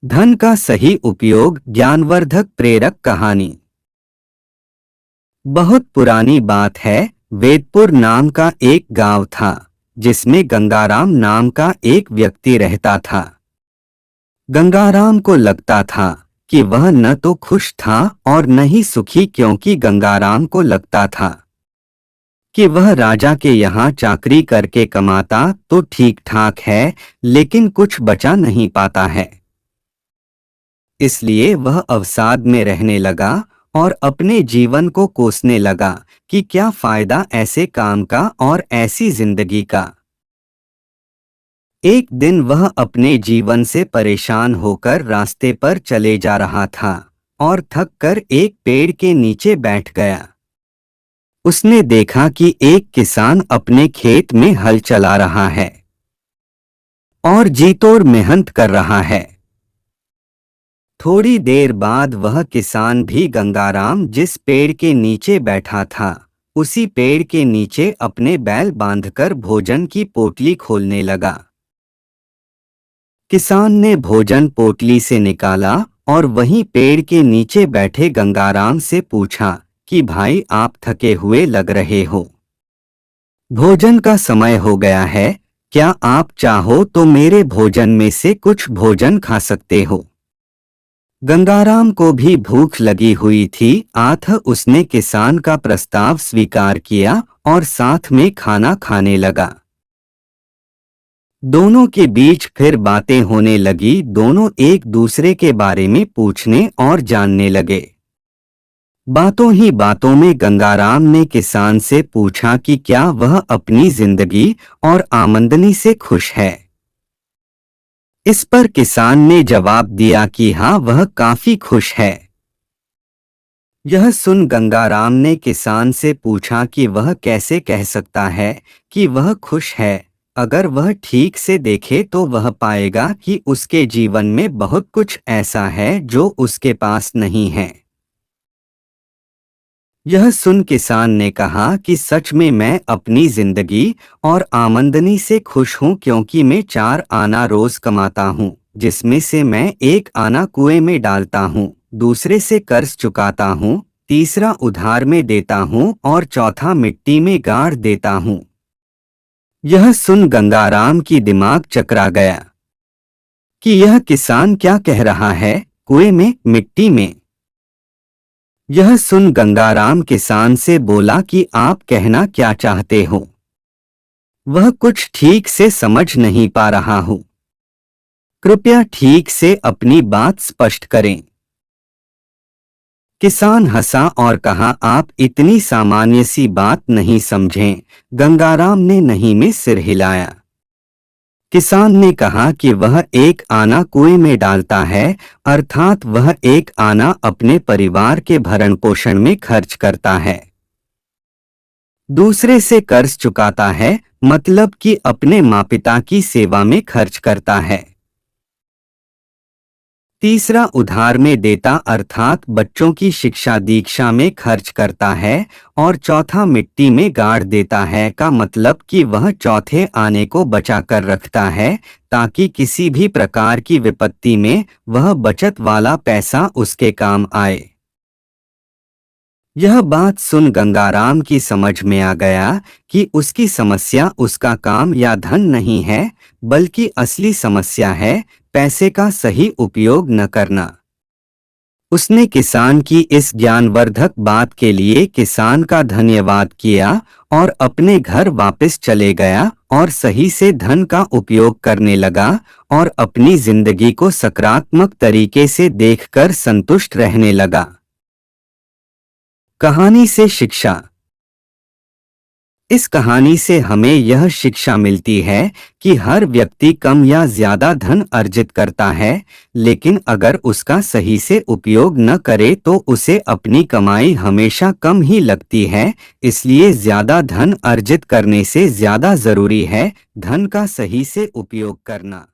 धन का सही उपयोग, ज्ञानवर्धक प्रेरक कहानी। बहुत पुरानी बात है। वेदपुर नाम का एक गांव था जिसमें गंगाराम नाम का एक व्यक्ति रहता था। गंगाराम को लगता था कि वह न तो खुश था और न ही सुखी, क्योंकि गंगाराम को लगता था कि वह राजा के यहाँ चाकरी करके कमाता तो ठीक ठाक है, लेकिन कुछ बचा नहीं पाता है। इसलिए वह अवसाद में रहने लगा और अपने जीवन को कोसने लगा कि क्या फायदा ऐसे काम का और ऐसी जिंदगी का। एक दिन वह अपने जीवन से परेशान होकर रास्ते पर चले जा रहा था और थक कर एक पेड़ के नीचे बैठ गया। उसने देखा कि एक किसान अपने खेत में हल चला रहा है और जी तोड़ मेहनत कर रहा है। थोड़ी देर बाद वह किसान भी गंगाराम जिस पेड़ के नीचे बैठा था उसी पेड़ के नीचे अपने बैल बांधकर भोजन की पोटली खोलने लगा। किसान ने भोजन पोटली से निकाला और वहीं पेड़ के नीचे बैठे गंगाराम से पूछा कि भाई, आप थके हुए लग रहे हो, भोजन का समय हो गया है, क्या आप चाहो तो मेरे भोजन में से कुछ भोजन खा सकते हो। गंगाराम को भी भूख लगी हुई थी, अतः उसने किसान का प्रस्ताव स्वीकार किया और साथ में खाना खाने लगा। दोनों के बीच फिर बातें होने लगी। दोनों एक दूसरे के बारे में पूछने और जानने लगे। बातों ही बातों में गंगाराम ने किसान से पूछा कि क्या वह अपनी जिंदगी और आमदनी से खुश है। इस पर किसान ने जवाब दिया कि हाँ, वह काफी खुश है। यह सुन गंगाराम ने किसान से पूछा कि वह कैसे कह सकता है कि वह खुश है। अगर वह ठीक से देखे तो वह पाएगा कि उसके जीवन में बहुत कुछ ऐसा है जो उसके पास नहीं है। यह सुन किसान ने कहा कि सच में मैं अपनी जिंदगी और आमदनी से खुश हूँ, क्योंकि मैं 4 आना रोज कमाता हूँ, जिसमें से मैं 1 आना कुएं में डालता हूँ, दूसरे से कर्ज चुकाता हूँ, तीसरा उधार में देता हूँ और चौथा मिट्टी में गाड़ देता हूँ। यह सुन गंगाराम की दिमाग चकरा गया कि यह किसान क्या कह रहा है, कुएं में, मिट्टी में। यह सुन गंगाराम किसान से बोला कि आप कहना क्या चाहते हो, वह कुछ ठीक से समझ नहीं पा रहा हूं, कृपया ठीक से अपनी बात स्पष्ट करें। किसान हंसा और कहा, आप इतनी सामान्य सी बात नहीं समझें। गंगाराम ने नहीं में सिर हिलाया। किसान ने कहा कि वह 1 आना कुएं में डालता है, अर्थात वह 1 आना अपने परिवार के भरण पोषण में खर्च करता है, दूसरे से कर्ज चुकाता है, मतलब कि अपने माँ पिता की सेवा में खर्च करता है, तीसरा उधार में देता अर्थात बच्चों की शिक्षा दीक्षा में खर्च करता है, और चौथा मिट्टी में गाड़ देता है, का मतलब कि वह चौथे आने को बचा कर रखता है ताकि किसी भी प्रकार की विपत्ति में वह बचत वाला पैसा उसके काम आए। यह बात सुन गंगाराम की समझ में आ गया कि उसकी समस्या उसका काम या धन नहीं है, बल्कि असली समस्या है पैसे का सही उपयोग न करना। उसने किसान की इस ज्ञानवर्धक बात के लिए किसान का धन्यवाद किया और अपने घर वापस चले गया और सही से धन का उपयोग करने लगा और अपनी जिंदगी को सकारात्मक तरीके से देखकर संतुष्ट रहने लगा। कहानी से शिक्षा। इस कहानी से हमें यह शिक्षा मिलती है कि हर व्यक्ति कम या ज्यादा धन अर्जित करता है, लेकिन अगर उसका सही से उपयोग न करे तो उसे अपनी कमाई हमेशा कम ही लगती है। इसलिए ज्यादा धन अर्जित करने से ज्यादा जरूरी है धन का सही से उपयोग करना।